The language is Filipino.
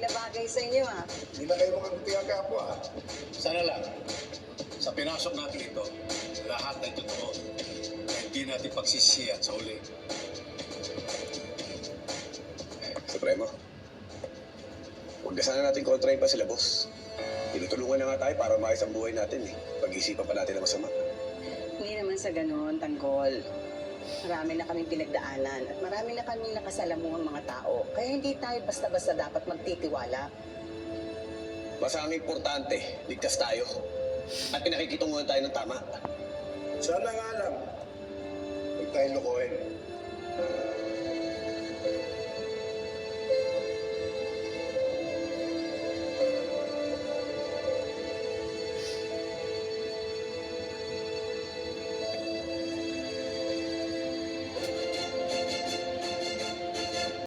na bagay sa inyo, ha? Hindi na kayo makakutihan kaya po, ha? Sana lang, sa pinasok natin ito, lahat ay totoo na hindi natin pagsisiyan sa uli. Supremo, huwag na sana natin kontrahin pa sila, boss. Tinutulungan na nga tayo para maayos ang buhay natin eh. Pag-isipan pa natin na masama. Hindi naman sa ganon, Tanggol. Marami na kaming pinagdaanan at marami na kaming nakasalamuhang mga tao. Kaya hindi tayo basta-basta dapat magtitiwala. Basta ang importante, ligtas tayo. At pinakikitunguhan tayo ng tama. Sana nga lang. Huwag tayong lokohin.